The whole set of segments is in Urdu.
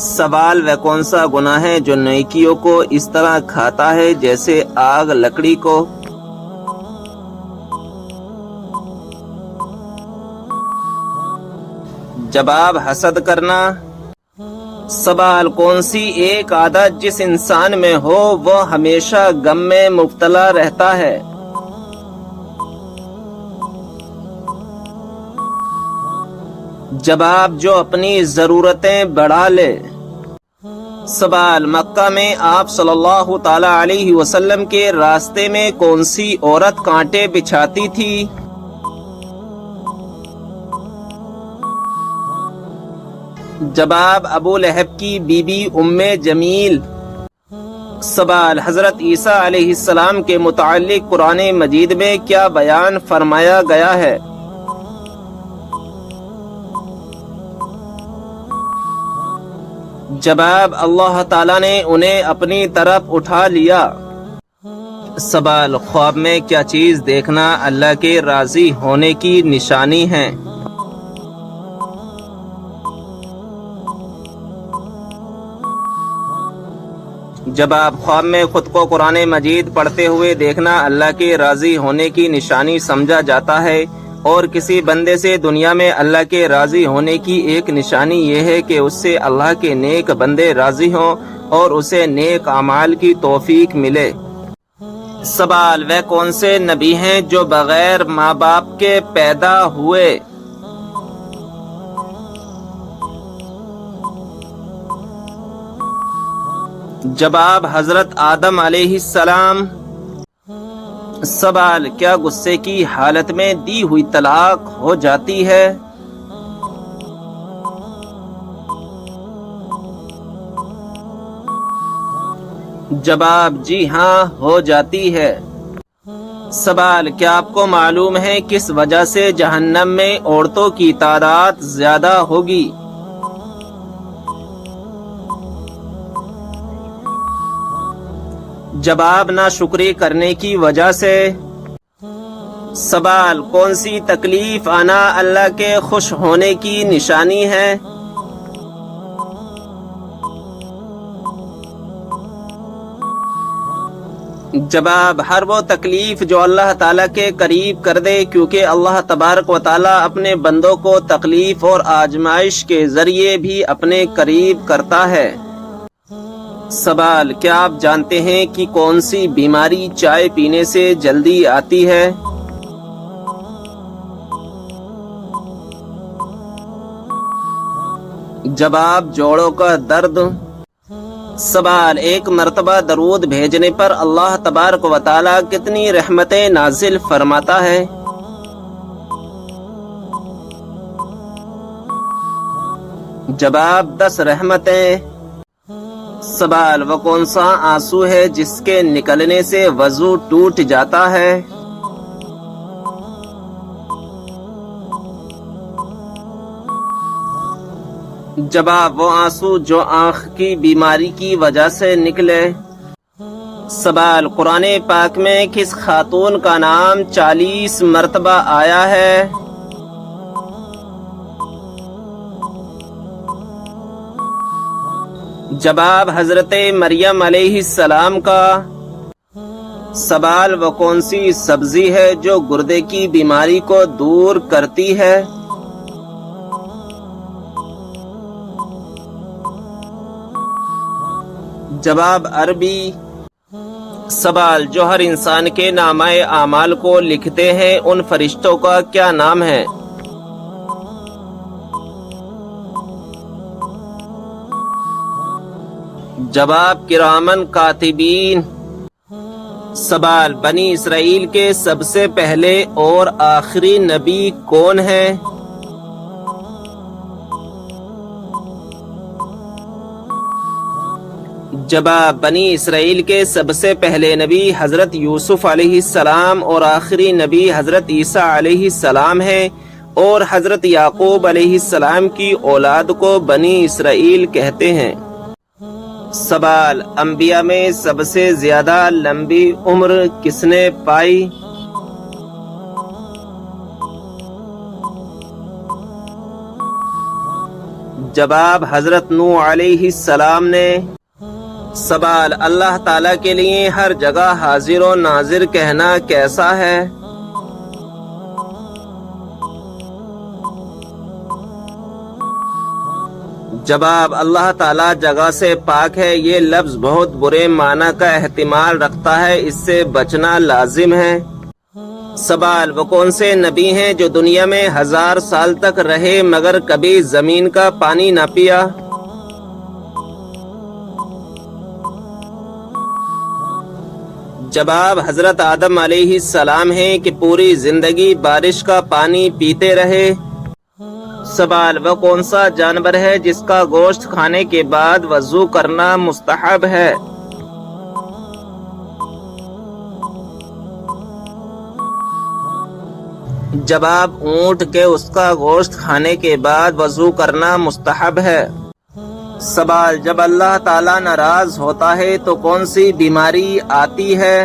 سوال: وہ کون سا گناہ ہے جو نیکیوں کو اس طرح کھاتا ہے جیسے آگ لکڑی کو؟ جواب: حسد کرنا۔ سوال: کون سی ایک عادت جس انسان میں ہو وہ ہمیشہ غم میں مبتلا رہتا ہے؟ جواب: جو اپنی ضرورتیں بڑھا لے۔ سوال: مکہ میں آپ صلی اللہ تعالی علیہ وسلم کے راستے میں کون سی عورت کانٹے بچھاتی تھی؟ جواب: ابو لہب کی بیوی ام جمیل۔ سوال: حضرت عیسیٰ علیہ السلام کے متعلق قرآن مجید میں کیا بیان فرمایا گیا ہے؟ جواب: اللہ تعالیٰ نے انہیں اپنی طرف اٹھا لیا۔ سوال: خواب میں کیا چیز دیکھنا اللہ کے راضی ہونے کی نشانی ہے؟ جواب: خواب میں خود کو قرآن مجید پڑھتے ہوئے دیکھنا اللہ کے راضی ہونے کی نشانی سمجھا جاتا ہے، اور کسی بندے سے دنیا میں اللہ کے راضی ہونے کی ایک نشانی یہ ہے کہ اس سے اللہ کے نیک بندے راضی ہوں اور اسے نیک اعمال کی توفیق ملے۔ سوال: وہ کون سے نبی ہیں جو بغیر ماں باپ کے پیدا ہوئے؟ جواب: حضرت آدم علیہ السلام۔ سوال: کیا غصے کی حالت میں دی ہوئی طلاق ہو جاتی ہے؟ جواب: جی ہاں، ہو جاتی ہے۔ سوال: کیا آپ کو معلوم ہے کس وجہ سے جہنم میں عورتوں کی تعداد زیادہ ہوگی؟ جواب: ناشکری کرنے کی وجہ سے۔ سوال: کون سی تکلیف آنا اللہ کے خوش ہونے کی نشانی ہے؟ جواب: ہر وہ تکلیف جو اللہ تعالیٰ کے قریب کر دے، کیونکہ اللہ تبارک و تعالیٰ اپنے بندوں کو تکلیف اور آزمائش کے ذریعے بھی اپنے قریب کرتا ہے۔ سوال: کیا آپ جانتے ہیں کہ کون سی بیماری چائے پینے سے جلدی آتی ہے؟ جواب: جوڑوں کا درد۔ سوال: ایک مرتبہ درود بھیجنے پر اللہ تبارک و تعالیٰ کتنی رحمتیں نازل فرماتا ہے؟ جواب: 10 رحمتیں۔ سوال: وہ کون سا آنسو ہے جس کے نکلنے سے وضو ٹوٹ جاتا ہے؟ جواب: وہ آنسو جو آنکھ کی بیماری کی وجہ سے نکلے۔ سوال: قرآن پاک میں کس خاتون کا نام 40 مرتبہ آیا ہے؟ جواب: حضرت مریم علیہ السلام کا۔ سوال: وہ کون سی سبزی ہے جو گردے کی بیماری کو دور کرتی ہے؟ جواب: عربی۔ سوال: جو ہر انسان کے نامہ اعمال کو لکھتے ہیں ان فرشتوں کا کیا نام ہے؟ جواب: کرامن کاتبین۔ سوال: بنی اسرائیل کے سب سے پہلے اور آخری نبی کون ہیں؟ جواب: بنی اسرائیل کے سب سے پہلے نبی حضرت یوسف علیہ السلام اور آخری نبی حضرت عیسیٰ علیہ السلام ہیں، اور حضرت یعقوب علیہ السلام کی اولاد کو بنی اسرائیل کہتے ہیں۔ سوال: انبیاء میں سب سے زیادہ لمبی عمر کس نے پائی؟ جواب حضرت نوح علیہ السلام نے۔ سوال، اللہ تعالیٰ کے لیے ہر جگہ حاضر و ناظر کہنا کیسا ہے؟ جواب، اللہ تعالیٰ جگہ سے پاک ہے۔ یہ لفظ بہت برے معنی کا احتمال رکھتا ہے، اس سے بچنا لازم ہے۔ سوال، وہ کون سے نبی ہیں جو دنیا میں 1000 سال تک رہے مگر کبھی زمین کا پانی نہ پیا؟ جواب، حضرت آدم علیہ السلام ہیں کہ پوری زندگی بارش کا پانی پیتے رہے۔ سوال، وہ کون سا جانور ہے جس کا گوشت کھانے کے بعد وضو کرنا مستحب ہے؟ جواب، اونٹ کے اس کا گوشت کھانے کے بعد وضو کرنا مستحب ہے۔ سوال، جب اللہ تعالیٰ ناراض ہوتا ہے تو کون سی بیماری آتی ہے؟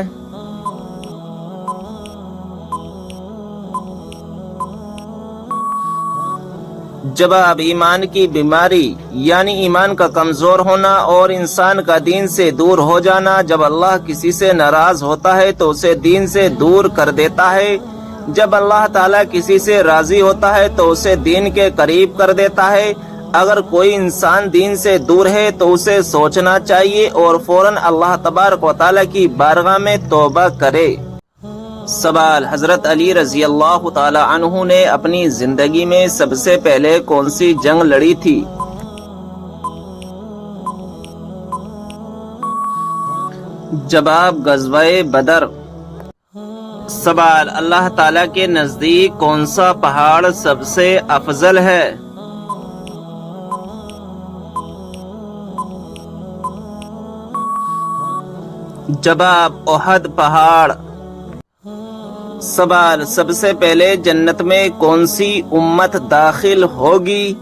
جواب، ایمان کی بیماری یعنی ایمان کا کمزور ہونا اور انسان کا دین سے دور ہو جانا۔ جب اللہ کسی سے ناراض ہوتا ہے تو اسے دین سے دور کر دیتا ہے، جب اللہ تعالیٰ کسی سے راضی ہوتا ہے تو اسے دین کے قریب کر دیتا ہے۔ اگر کوئی انسان دین سے دور ہے تو اسے سوچنا چاہیے اور فوراً اللہ تبارک و تعالیٰ کی بارگاہ میں توبہ کرے۔ سوال، حضرت علی رضی اللہ تعالی عنہ نے اپنی زندگی میں سب سے پہلے کون سی جنگ لڑی تھی؟ جواب، غزوہ بدر۔ سوال، اللہ تعالیٰ کے نزدیک کون سا پہاڑ سب سے افضل ہے؟ جواب، احد پہاڑ۔ سوال، سب سے پہلے جنت میں کون سی امت داخل ہوگی؟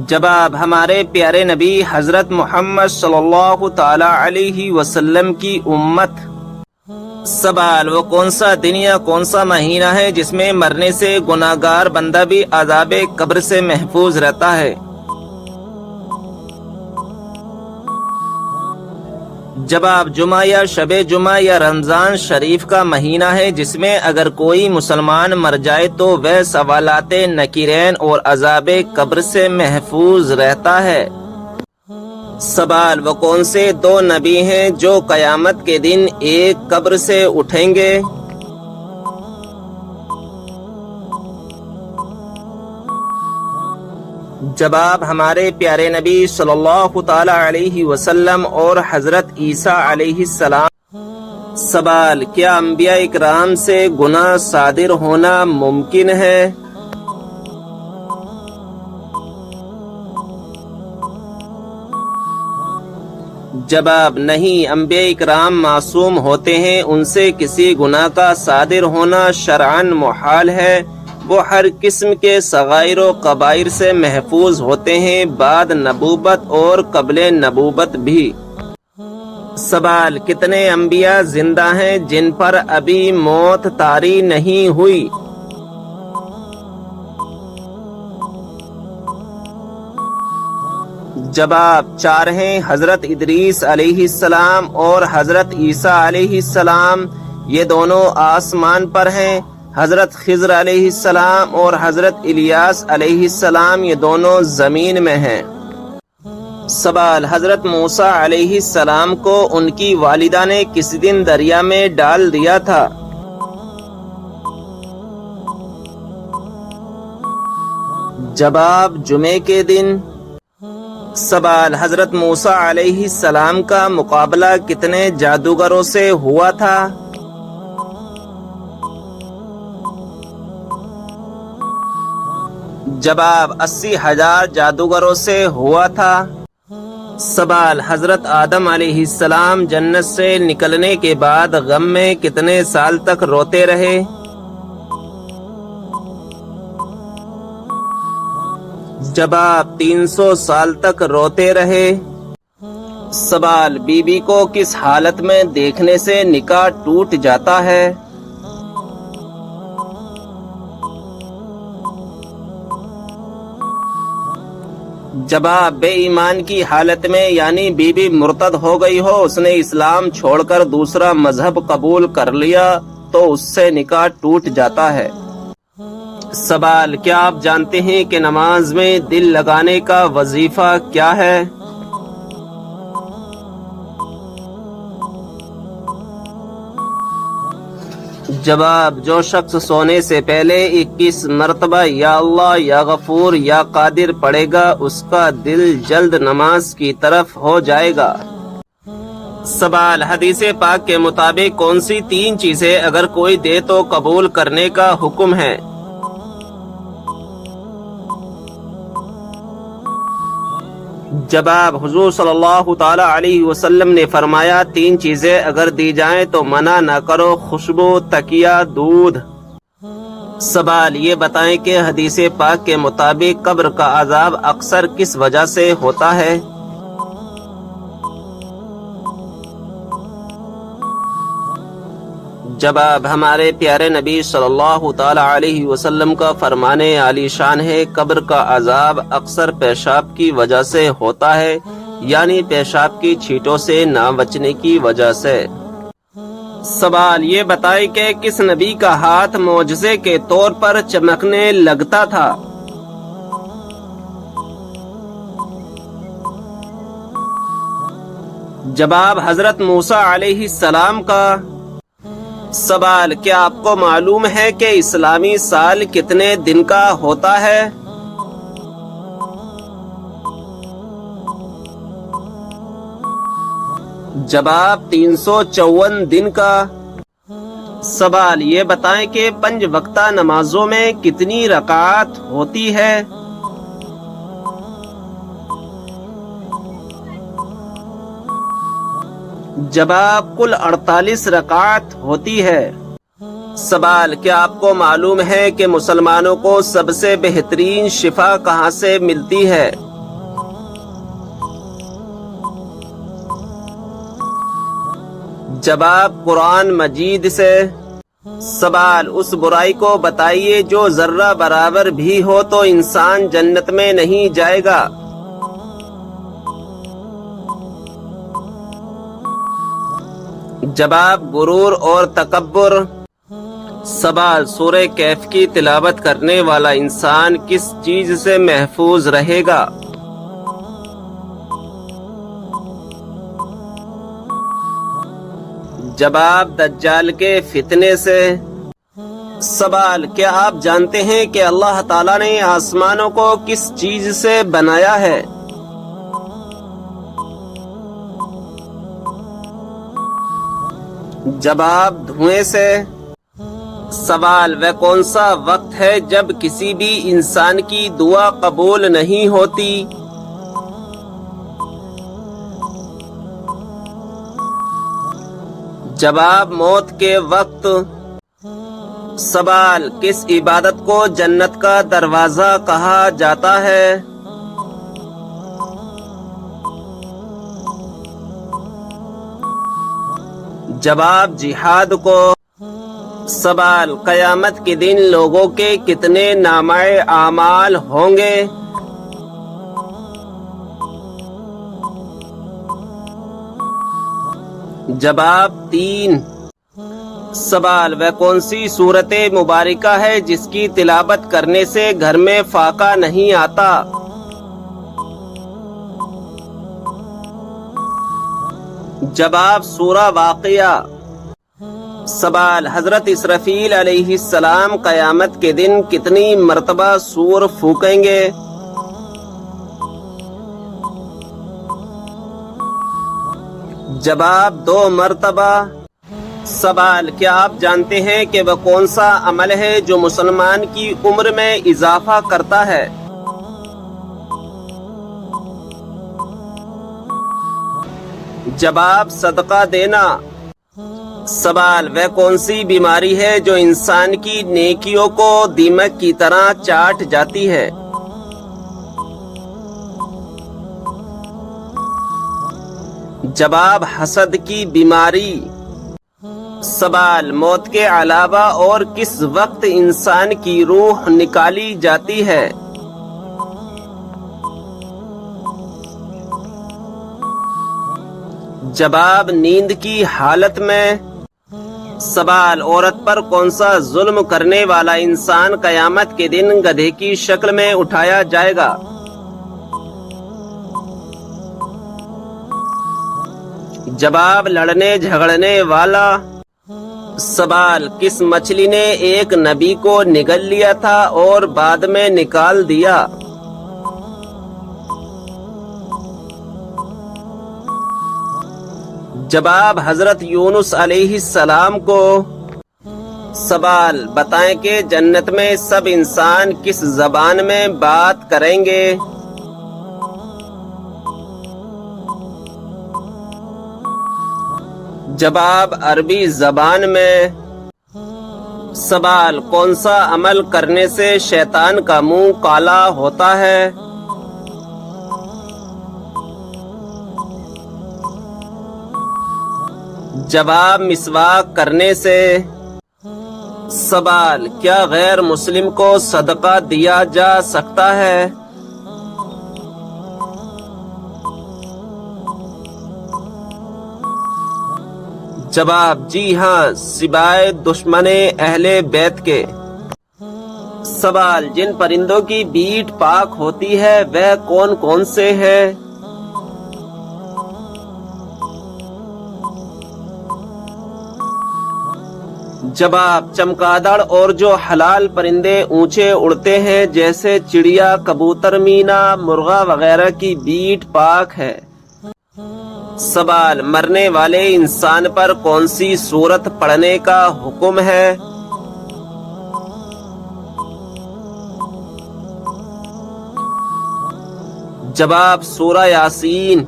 جواب، ہمارے پیارے نبی حضرت محمد صلی اللہ تعالی علیہ وسلم کی امت۔ سوال، وہ کون سا دن یا کون سا مہینہ ہے جس میں مرنے سے گناہگار بندہ بھی عذاب قبر سے محفوظ رہتا ہے؟ جواب، جمعہ یا شب جمعہ یا رمضان شریف کا مہینہ ہے جس میں اگر کوئی مسلمان مر جائے تو وہ سوالات نکیرین اور عذاب قبر سے محفوظ رہتا ہے۔ سوال، وہ کون سے 2 نبی ہیں جو قیامت کے دن ایک قبر سے اٹھیں گے؟ جواب، ہمارے پیارے نبی صلی اللہ تعالی علیہ وسلم اور حضرت عیسیٰ علیہ السلام۔ سوال، کیا انبیاء اکرام سے گناہ صادر ہونا ممکن ہے؟ جواب، نہیں، انبیاء اکرام معصوم ہوتے ہیں، ان سے کسی گناہ کا صادر ہونا شرعاً محال ہے۔ وہ ہر قسم کے صغائر و کبائر سے محفوظ ہوتے ہیں، بعد نبوت اور قبل نبوت بھی۔ سوال، کتنے انبیاء زندہ ہیں جن پر ابھی موت طاری نہیں ہوئی؟ جواب، 4 ہیں، حضرت ادریس علیہ السلام اور حضرت عیسیٰ علیہ السلام، یہ دونوں آسمان پر ہیں۔ حضرت خضر علیہ السلام اور حضرت الیاس علیہ السلام، یہ دونوں زمین میں ہیں۔ سوال، حضرت موسیٰ علیہ السلام کو ان کی والدہ نے کس دن دریا میں ڈال دیا تھا؟ جواب، جمعے کے دن۔ سوال، حضرت موسیٰ علیہ السلام کا مقابلہ کتنے جادوگروں سے ہوا تھا؟ جواب، 80,000 جادوگروں سے ہوا تھا۔ سوال، حضرت آدم علیہ السلام جنت سے نکلنے کے بعد غم میں کتنے سال تک روتے رہے؟ جواب، 300 سال تک روتے رہے۔ سوال، بیوی کو کس حالت میں دیکھنے سے نکاح ٹوٹ جاتا ہے؟ جواب بے ایمان کی حالت میں یعنی بیوی مرتد ہو گئی ہو، اس نے اسلام چھوڑ کر دوسرا مذہب قبول کر لیا تو اس سے نکاح ٹوٹ جاتا ہے۔ سوال، کیا آپ جانتے ہیں کہ نماز میں دل لگانے کا وظیفہ کیا ہے؟ جواب، جو شخص سونے سے پہلے 21 مرتبہ یا اللہ یا غفور یا قادر پڑھے گا اس کا دل جلد نماز کی طرف ہو جائے گا۔ سوال، حدیث پاک کے مطابق کون سی 3 چیزیں اگر کوئی دے تو قبول کرنے کا حکم ہے؟ جواب، حضور صلی اللہ تعالی علیہ وسلم نے فرمایا 3 چیزیں اگر دی جائیں تو منع نہ کرو، خوشبو، تکیہ، دودھ۔ سوال، یہ بتائیں کہ حدیث پاک کے مطابق قبر کا عذاب اکثر کس وجہ سے ہوتا ہے؟ جواب، ہمارے پیارے نبی صلی اللہ تعالی علیہ وسلم کا فرمانے عالی شان ہے، قبر کا عذاب اکثر پیشاب کی وجہ سے ہوتا ہے، یعنی پیشاب کی چھینٹوں سے نہ بچنے کی وجہ سے۔ سوال، یہ بتائیں کہ کس نبی کا ہاتھ معجزے کے طور پر چمکنے لگتا تھا؟ جواب، حضرت موسیٰ علیہ السلام کا۔ سوال، کیا آپ کو معلوم ہے کہ اسلامی سال کتنے دن کا ہوتا ہے؟ جواب، 354 دن کا۔ سوال، یہ بتائیں کہ 5 وقتہ نمازوں میں کتنی رکعات ہوتی ہے؟ جواب، کل 48 رکعات ہوتی ہے۔ سوال، کیا آپ کو معلوم ہے کہ مسلمانوں کو سب سے بہترین شفا کہاں سے ملتی ہے؟ جواب، قرآن مجید سے۔ سوال، اس برائی کو بتائیے جو ذرہ برابر بھی ہو تو انسان جنت میں نہیں جائے گا۔ جواب، غرور اور تکبر۔ سوال، سورہ کہف کی تلاوت کرنے والا انسان کس چیز سے محفوظ رہے گا؟ جواب، دجال کے فتنے سے۔ سوال، کیا آپ جانتے ہیں کہ اللہ تعالیٰ نے آسمانوں کو کس چیز سے بنایا ہے؟ جواب، دھوئیں سے۔ سوال، وہ کون سا وقت ہے جب کسی بھی انسان کی دعا قبول نہیں ہوتی؟ جواب، موت کے وقت۔ سوال، کس عبادت کو جنت کا دروازہ کہا جاتا ہے؟ جواب، جہاد کو۔ سوال، قیامت کے دن لوگوں کے کتنے نامہ اعمال ہوں گے؟ جواب، 3۔ سوال، وہ کون سی سورت مبارکہ ہے جس کی تلاوت کرنے سے گھر میں فاقہ نہیں آتا؟ جواب، سورہ واقعہ۔ سوال، حضرت اسرافیل علیہ السلام قیامت کے دن کتنی مرتبہ سور پھونکیں گے؟ جواب، 2 مرتبہ۔ سوال، کیا آپ جانتے ہیں کہ وہ کون سا عمل ہے جو مسلمان کی عمر میں اضافہ کرتا ہے؟ جواب، صدقہ دینا۔ سوال، وہ کون سی بیماری ہے جو انسان کی نیکیوں کو دیمک کی طرح چاٹ جاتی ہے؟ جواب، حسد کی بیماری۔ سوال، موت کے علاوہ اور کس وقت انسان کی روح نکالی جاتی ہے؟ جواب نیند کی حالت میں. سوال عورت پر کون سا ظلم کرنے والا انسان قیامت کے دن گدھے کی شکل میں اٹھایا جائے گا؟ جواب لڑنے جھگڑنے والا. سوال کس مچھلی نے ایک نبی کو نگل لیا تھا اور بعد میں نکال دیا؟ جواب حضرت یونس علیہ السلام کو. سوال بتائیں کہ جنت میں سب انسان کس زبان میں بات کریں گے؟ جواب عربی زبان میں. سوال کون سا عمل کرنے سے شیطان کا منہ کالا ہوتا ہے؟ جواب مسواک کرنے سے. سوال کیا غیر مسلم کو صدقہ دیا جا سکتا ہے؟ جواب جی ہاں، سوائے دشمن اہل بیت کے. سوال جن پرندوں کی بیٹ پاک ہوتی ہے وہ کون کون سے ہیں؟ جواب چمگادڑ اور جو حلال پرندے اونچے اڑتے ہیں جیسے چڑیا، کبوتر، مینا، مرغا وغیرہ کی بیٹ پاک ہے. سوال مرنے والے انسان پر کون سی سورت پڑھنے کا حکم ہے؟ جواب سورہ یاسین.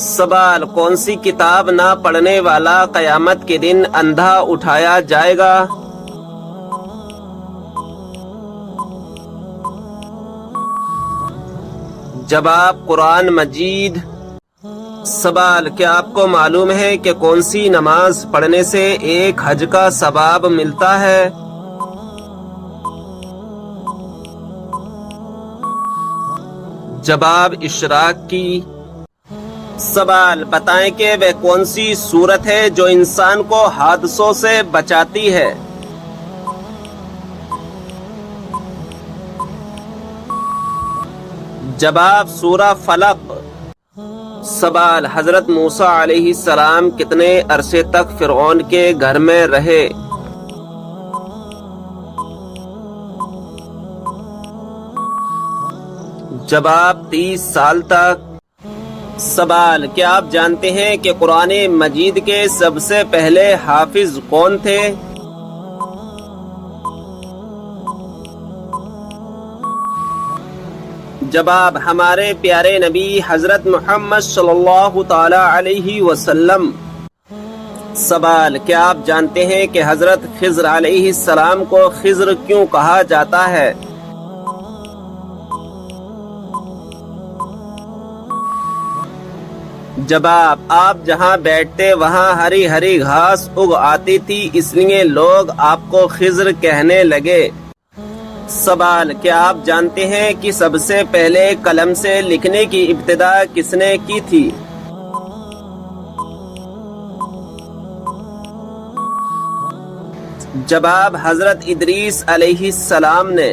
سوال کون سی کتاب نہ پڑھنے والا قیامت کے دن اندھا اٹھایا جائے گا؟ جواب قرآن مجید. سوال کیا آپ کو معلوم ہے کہ کون سی نماز پڑھنے سے ایک حج کا ثواب ملتا ہے؟ جواب اشراق کی. سوال بتائیں کہ وہ کون سی صورت ہے جو انسان کو حادثوں سے بچاتی ہے؟ جواب سورہ فلق. سوال حضرت موسیٰ علیہ السلام کتنے عرصے تک فرعون کے گھر میں رہے؟ جواب 30 سال تک. سوال کیا آپ جانتے ہیں کہ قرآن مجید کے سب سے پہلے حافظ کون تھے؟ جواب ہمارے پیارے نبی حضرت محمد صلی اللہ تعالی علیہ وسلم. سوال کیا آپ جانتے ہیں کہ حضرت خضر علیہ السلام کو خضر کیوں کہا جاتا ہے؟ جواب آپ جہاں بیٹھتے وہاں ہری ہری گھاس اگ آتی تھی اس لیے لوگ آپ کو خضر کہنے لگے. سوال کیا آپ جانتے ہیں کہ سب سے پہلے قلم سے لکھنے کی ابتدا کس نے کی تھی؟ جواب حضرت ادریس علیہ السلام نے.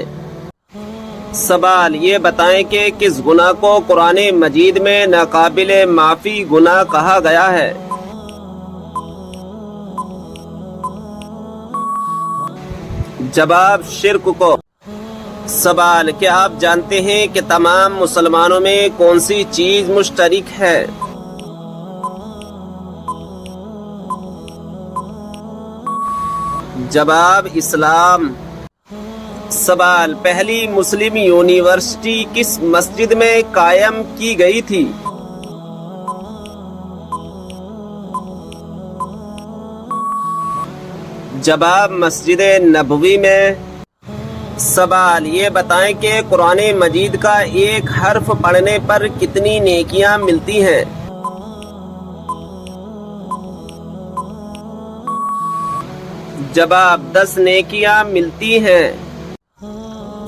سوال یہ بتائیں کہ کس گناہ کو قرآن مجید میں ناقابل معافی گناہ کہا گیا ہے؟ جواب شرک کو. سوال کیا آپ جانتے ہیں کہ تمام مسلمانوں میں کون سی چیز مشترک ہے؟ جواب اسلام. سوال پہلی مسلم یونیورسٹی کس مسجد میں قائم کی گئی تھی؟ جواب مسجد نبوی میں. سوال یہ بتائیں کہ قرآن مجید کا ایک حرف پڑھنے پر کتنی نیکیاں ملتی ہیں؟ جواب 10 نیکیاں ملتی ہیں.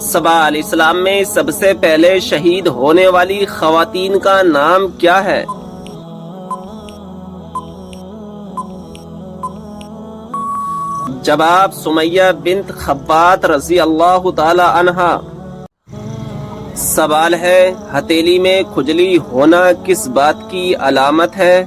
سوال اسلام میں سب سے پہلے شہید ہونے والی خواتین کا نام کیا ہے؟ جواب سمیہ بنت خبات رضی اللہ تعالی عنہا۔ سوال ہے ہتھیلی میں کھجلی ہونا کس بات کی علامت ہے؟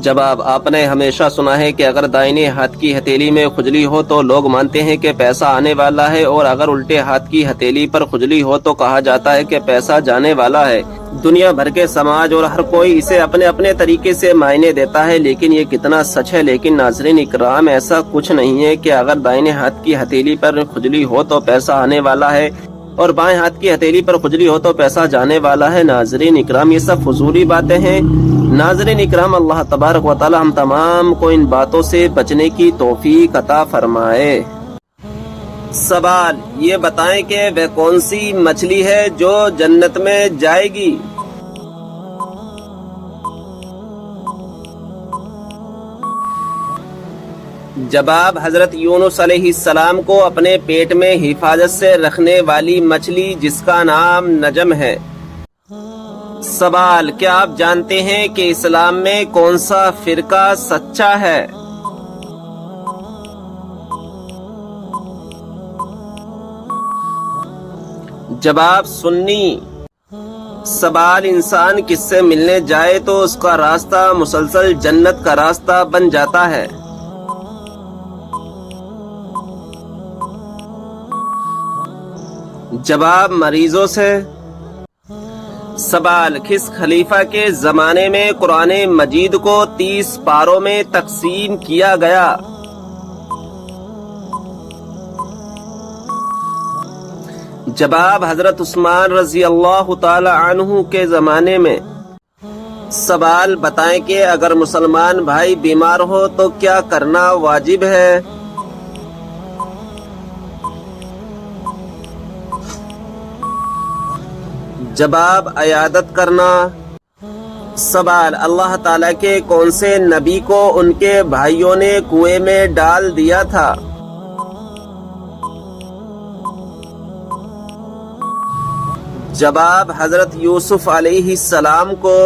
جواب آپ نے ہمیشہ سنا ہے کہ اگر دائیں ہاتھ کی ہتھیلی میں کھجلی ہو تو لوگ مانتے ہیں کہ پیسہ آنے والا ہے، اور اگر الٹے ہاتھ کی ہتھیلی پر کھجلی ہو تو کہا جاتا ہے کہ پیسہ جانے والا ہے۔ دنیا بھر کے سماج اور ہر کوئی اسے اپنے اپنے طریقے سے معنی دیتا ہے، لیکن یہ کتنا سچ ہے؟ لیکن ناظرین اکرام، ایسا کچھ نہیں ہے کہ اگر دائیں ہاتھ کی ہتھیلی پر کھجلی ہو تو پیسہ آنے والا ہے اور بائیں ہاتھ کی ہتھیلی پر کھجلی ہو تو پیسہ جانے والا ہے۔ ناظرین اکرام، یہ سب فضولی باتیں ہیں۔ ناظرین اکرام، اللہ تبارک و تعالی ہم تمام کو ان باتوں سے بچنے کی توفیق عطا فرمائے۔ سوال یہ بتائیں کہ وہ کون سی مچھلی ہے جو جنت میں جائے گی؟ جواب حضرت یونس علیہ السلام کو اپنے پیٹ میں حفاظت سے رکھنے والی مچھلی جس کا نام نجم ہے۔ سوال کیا آپ جانتے ہیں کہ اسلام میں کون سا فرقہ سچا ہے؟ جواب سنی۔ سوال انسان کس سے ملنے جائے تو اس کا راستہ مسلسل جنت کا راستہ بن جاتا ہے؟ جواب مریضوں سے۔ سوال کس خلیفہ کے زمانے میں قرآن مجید کو 30 پاروں میں تقسیم کیا گیا؟ جواب حضرت عثمان رضی اللہ تعالی عنہ کے زمانے میں۔ سوال بتائیں کہ اگر مسلمان بھائی بیمار ہو تو کیا کرنا واجب ہے؟ جواب عیادت کرنا۔ سوال اللہ تعالیٰ کے کون سے نبی کو ان کے بھائیوں نے کنویں میں ڈال دیا تھا؟ جواب حضرت یوسف علیہ السلام کو۔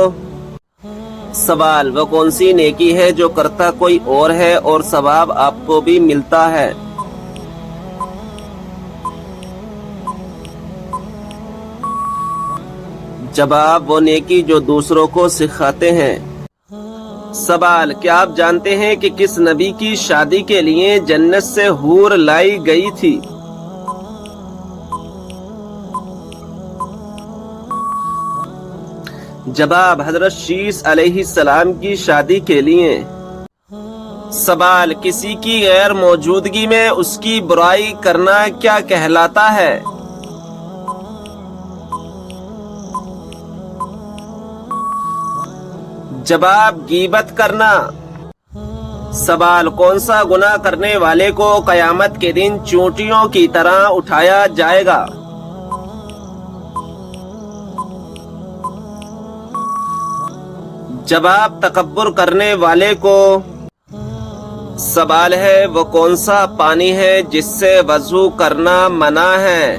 سوال وہ کون سی نیکی ہے جو کرتا کوئی اور ہے اور ثواب آپ کو بھی ملتا ہے؟ جواب وہ نیکی جو دوسروں کو سکھاتے ہیں۔ سوال کیا آپ جانتے ہیں کہ کس نبی کی شادی کے لیے جنت سے حور لائی گئی تھی؟ جواب حضرت شیس علیہ السلام کی شادی کے لیے۔ سوال کسی کی غیر موجودگی میں اس کی برائی کرنا کیا کہلاتا ہے؟ جواب غیبت کرنا۔ سوال کون سا گناہ کرنے والے کو قیامت کے دن چونٹیوں کی طرح اٹھایا جائے گا؟ جواب تکبر کرنے والے کو۔ سوال ہے وہ کون سا پانی ہے جس سے وضو کرنا منع ہے؟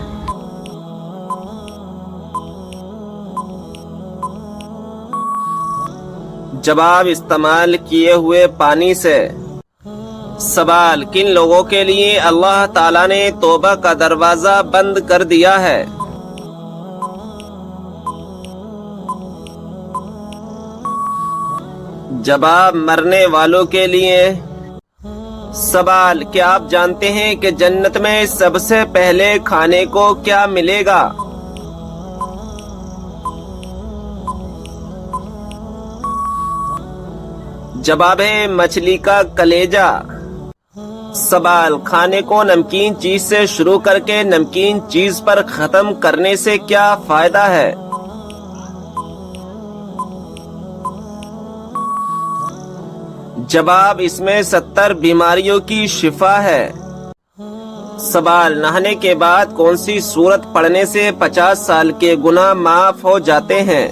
جواب استعمال کیے ہوئے پانی سے۔ سوال کن لوگوں کے لیے اللہ تعالیٰ نے توبہ کا دروازہ بند کر دیا ہے؟ جواب مرنے والوں کے لیے۔ سوال کیا آپ جانتے ہیں کہ جنت میں سب سے پہلے کھانے کو کیا ملے گا؟ جواب ہے مچھلی کا کلیجہ۔ سوال کھانے کو نمکین چیز سے شروع کر کے نمکین چیز پر ختم کرنے سے کیا فائدہ ہے؟ جواب اس میں 70 بیماریوں کی شفا ہے۔ سوال نہانے کے بعد کون سی سورت پڑھنے سے 50 سال کے گناہ معاف ہو جاتے ہیں؟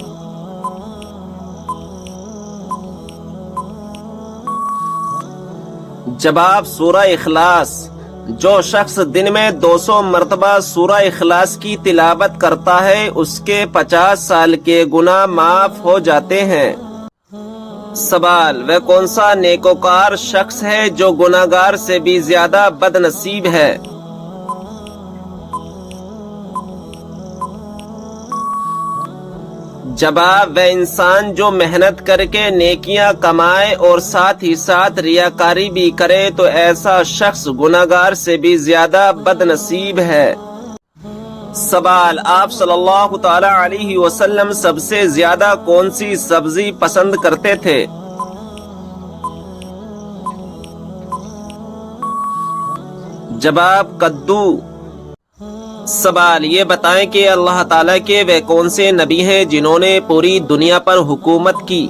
جواب سورہ اخلاص۔ جو شخص دن میں 200 مرتبہ سورہ اخلاص کی تلاوت کرتا ہے اس کے 50 سال کے گناہ معاف ہو جاتے ہیں۔ سوال، وہ کون سا نیکوکار شخص ہے جو گناہگار سے بھی زیادہ بد نصیب ہے؟ جواب، وہ انسان جو محنت کر کے نیکیاں کمائے اور ساتھ ہی ساتھ ریاکاری بھی کرے تو ایسا شخص گناہگار سے بھی زیادہ بد نصیب ہے۔ سوال، آپ صلی اللہ تعالی علیہ وسلم سب سے زیادہ کون سی سبزی پسند کرتے تھے؟ جواب، کدو۔ سوال، یہ بتائیں کہ اللہ تعالیٰ کے وہ کون سے نبی ہیں جنہوں نے پوری دنیا پر حکومت کی؟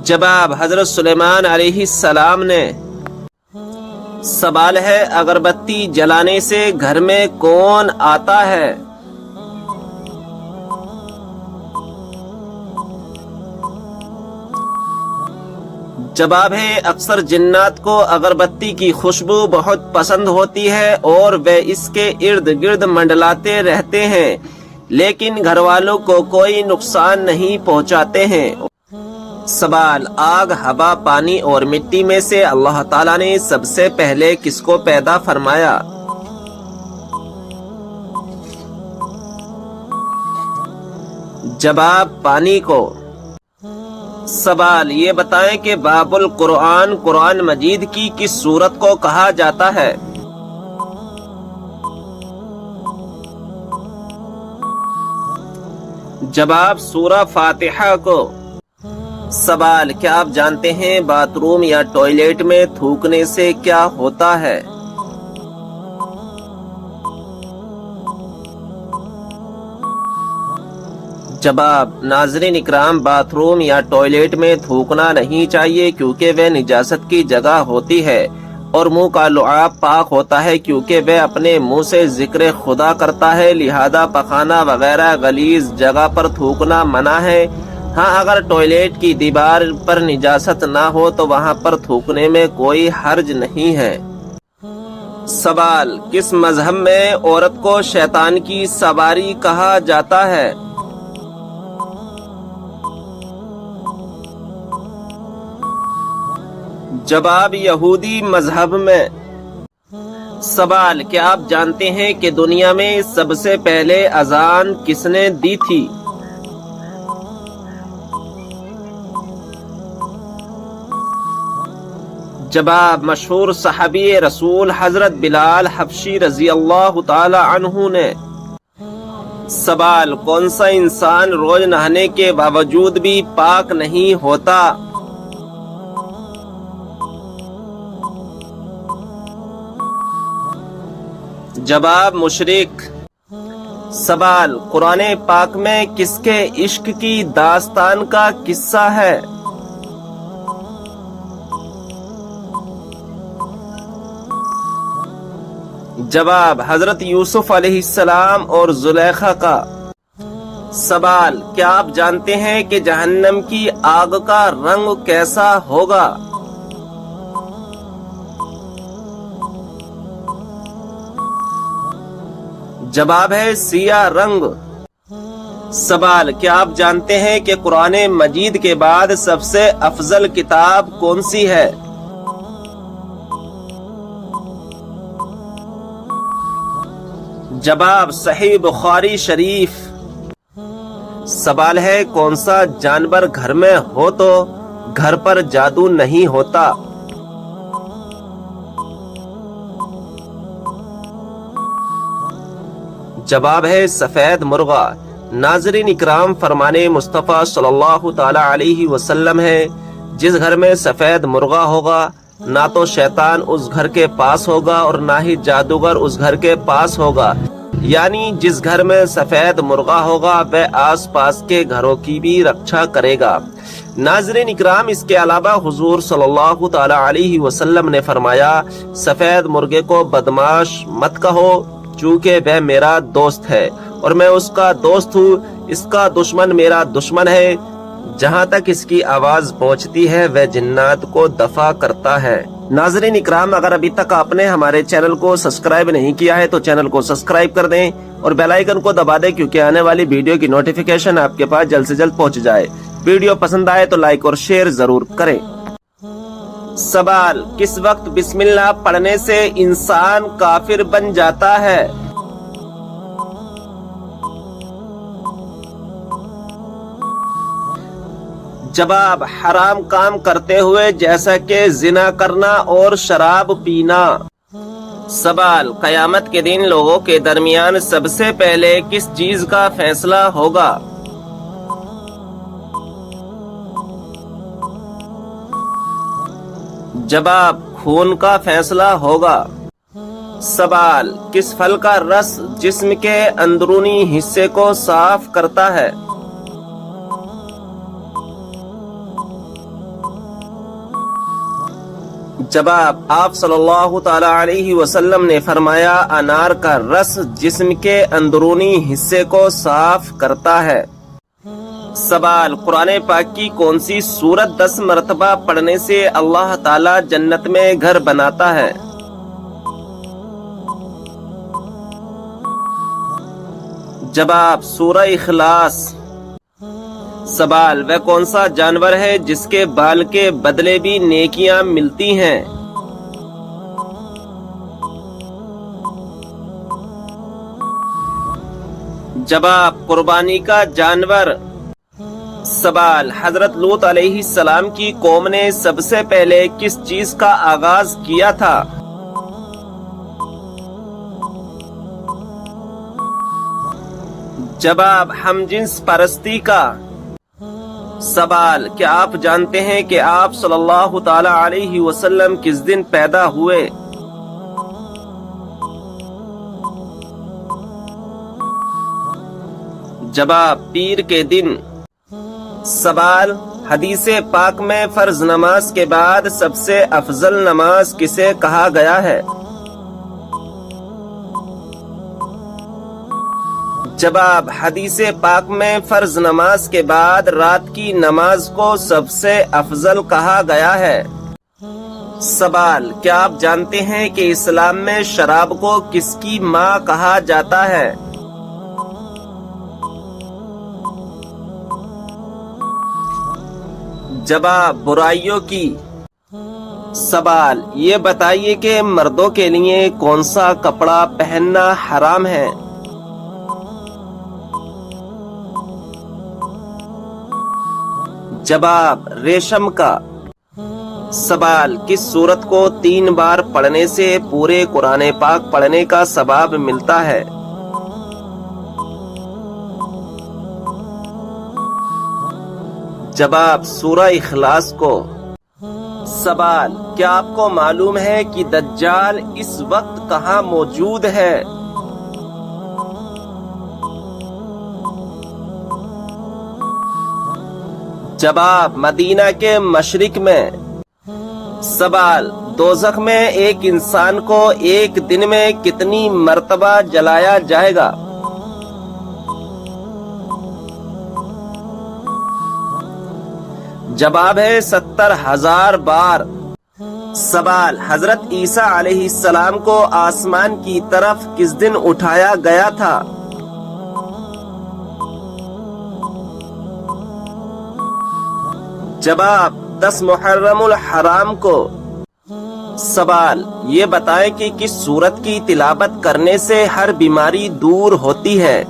جواب، حضرت سلیمان علیہ السلام نے۔ سوال ہے، اگربتی جلانے سے گھر میں کون آتا ہے؟ جواب ہے، اکثر جنات کو اگربتی کی خوشبو بہت پسند ہوتی ہے اور وہ اس کے ارد گرد منڈلاتے رہتے ہیں لیکن گھر والوں کو کوئی نقصان نہیں پہنچاتے ہیں۔ سوال، آگ، ہوا، پانی اور مٹی میں سے اللہ تعالیٰ نے سب سے پہلے کس کو پیدا فرمایا؟ جواب، پانی کو۔ سوال، یہ بتائیں کہ باب القرآن قرآن مجید کی کس سورت کو کہا جاتا ہے؟ جواب، سورہ فاتحہ کو۔ سوال، کیا آپ جانتے ہیں باتھ روم یا ٹوائلٹ میں تھوکنے سے کیا ہوتا ہے؟ جواب، ناظرین اکرام، باتھ روم یا ٹوائلٹ میں تھوکنا نہیں چاہیے کیونکہ وہ نجاست کی جگہ ہوتی ہے اور منہ کا لعاب پاک ہوتا ہے کیونکہ وہ اپنے منہ سے ذکر خدا کرتا ہے، لہذا پخانہ وغیرہ غلیظ جگہ پر تھوکنا منع ہے۔ ہاں، اگر ٹوائلٹ کی دیوار پر نجاست نہ ہو تو وہاں پر تھوکنے میں کوئی حرج نہیں ہے۔ سوال، کس مذہب میں عورت کو شیطان کی سواری کہا جاتا ہے؟ جواب، یہودی مذہب میں۔ سوال، کیا آپ جانتے ہیں کہ دنیا میں سب سے پہلے اذان کس نے دی تھی؟ جواب، مشہور صحابی رسول حضرت بلال حبشی رضی اللہ تعالی عنہ نے۔ سوال، کون سا انسان روز نہانے کے باوجود بھی پاک نہیں ہوتا؟ جواب، مشرک۔ سوال، قرآن پاک میں کس کے عشق کی داستان کا قصہ ہے؟ جواب، حضرت یوسف علیہ السلام اور زلیخا کا۔ سوال، کیا آپ جانتے ہیں کہ جہنم کی آگ کا رنگ کیسا ہوگا؟ جواب ہے سیاہ رنگ۔ سوال، کیا آپ جانتے ہیں کہ قرآن مجید کے بعد سب سے افضل کتاب کون سی ہے؟ جواب، صحیح بخاری شریف۔ سوال ہے، کون سا جانور گھر میں ہو تو گھر پر جادو نہیں ہوتا؟ جواب ہے سفید مرغا۔ ناظرین اکرام، فرمان مصطفیٰ صلی اللہ تعالی علیہ وسلم ہے، جس گھر میں سفید مرغا ہوگا نہ تو شیطان اس گھر کے پاس ہوگا اور نہ ہی جادوگر اس گھر کے پاس ہوگا، یعنی جس گھر میں سفید مرغا ہوگا وہ آس پاس کے گھروں کی بھی رکشا کرے گا۔ ناظرین اکرام، اس کے علاوہ حضور صلی اللہ تعالی علیہ وسلم نے فرمایا، سفید مرغے کو بدماش مت کہو چونکہ وہ میرا دوست ہے اور میں اس کا دوست ہوں، اس کا دشمن میرا دشمن ہے۔ جہاں تک اس کی آواز پہنچتی ہے وہ جنات کو دفع کرتا ہے۔ ناظرین اکرام، اگر ابھی تک آپ نے ہمارے چینل کو سبسکرائب نہیں کیا ہے تو چینل کو سبسکرائب کر دیں اور بیل آئیکن کو دبا دیں کیونکہ آنے والی ویڈیو کی نوٹیفیکیشن آپ کے پاس جلد سے جلد پہنچ جائے۔ ویڈیو پسند آئے تو لائک اور شیئر ضرور کریں۔ سوال: کس وقت بسم اللہ پڑھنے سے انسان کافر بن جاتا ہے؟ جواب: حرام کام کرتے ہوئے، جیسا کہ زنا کرنا اور شراب پینا۔ سوال: قیامت کے دن لوگوں کے درمیان سب سے پہلے کس چیز کا فیصلہ ہوگا؟ جواب: خون کا فیصلہ ہوگا۔ سوال: کس پھل کا رس جسم کے اندرونی حصے کو صاف کرتا ہے؟ جواب: آپ صلی اللہ تعالی علیہ وسلم نے فرمایا، انار کا رس جسم کے اندرونی حصے کو صاف کرتا ہے۔ سوال: قرآن پاک کی کون سی سورت 10 مرتبہ پڑھنے سے اللہ تعالی جنت میں گھر بناتا ہے؟ جواب: سورہ اخلاص۔ سوال: وہ کون سا جانور ہے جس کے بال کے بدلے بھی نیکیاں ملتی ہیں؟ جواب: قربانی کا جانور۔ سوال: حضرت لوط علیہ السلام کی قوم نے سب سے پہلے کس چیز کا آغاز کیا تھا؟ جواب: ہم جنس پرستی کا۔ سوال: کیا آپ جانتے ہیں کہ آپ صلی اللہ تعالی علیہ وسلم کس دن پیدا ہوئے؟ جواب: پیر کے دن۔ سوال: حدیث پاک میں فرض نماز کے بعد سب سے افضل نماز کسے کہا گیا ہے؟ جواب: حدیث پاک میں فرض نماز کے بعد رات کی نماز کو سب سے افضل کہا گیا ہے۔ سوال: کیا آپ جانتے ہیں کہ اسلام میں شراب کو کس کی ماں کہا جاتا ہے؟ جواب: برائیوں کی۔ سوال: یہ بتائیے کہ مردوں کے لیے کون سا کپڑا پہننا حرام ہے؟ جواب: ریشم کا۔ سوال: کس سورت کو 3 بار پڑھنے سے پورے قرآن پاک پڑھنے کا ثواب ملتا ہے؟ جواب: سورہ اخلاص کو۔ سوال: کیا آپ کو معلوم ہے کہ دجال اس وقت کہاں موجود ہے؟ جواب: مدینہ کے مشرق میں۔ سوال: دوزخ میں ایک انسان کو ایک دن میں کتنی مرتبہ جلایا جائے گا؟ جواب ہے 70,000 بار۔ سوال: حضرت عیسیٰ علیہ السلام کو آسمان کی طرف کس دن اٹھایا گیا تھا؟ جواب: 10 محرم الحرام کو۔ سوال: یہ بتائیں کہ کس سورت کی تلاوت کرنے سے ہر بیماری دور ہوتی ہے؟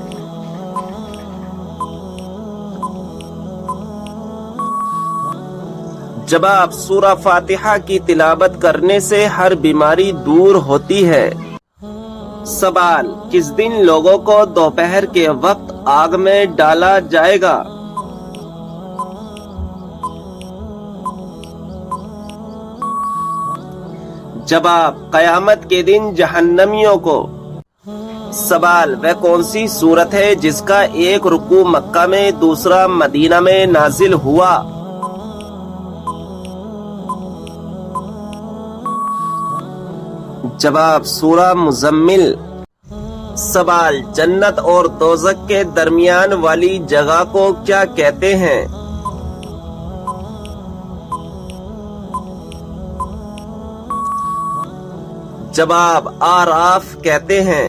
جواب: سورہ فاتحہ کی تلاوت کرنے سے ہر بیماری دور ہوتی ہے۔ سوال: کس دن لوگوں کو دوپہر کے وقت آگ میں ڈالا جائے گا؟ جواب: قیامت کے دن جہنمیوں کو۔ سوال: وہ کون سی سورت ہے جس کا ایک رکوع مکہ میں دوسرا مدینہ میں نازل ہوا؟ جواب: سورہ مزمل۔ سوال: جنت اور دوزخ کے درمیان والی جگہ کو کیا کہتے ہیں؟ جب آپ آراف کہتے ہیں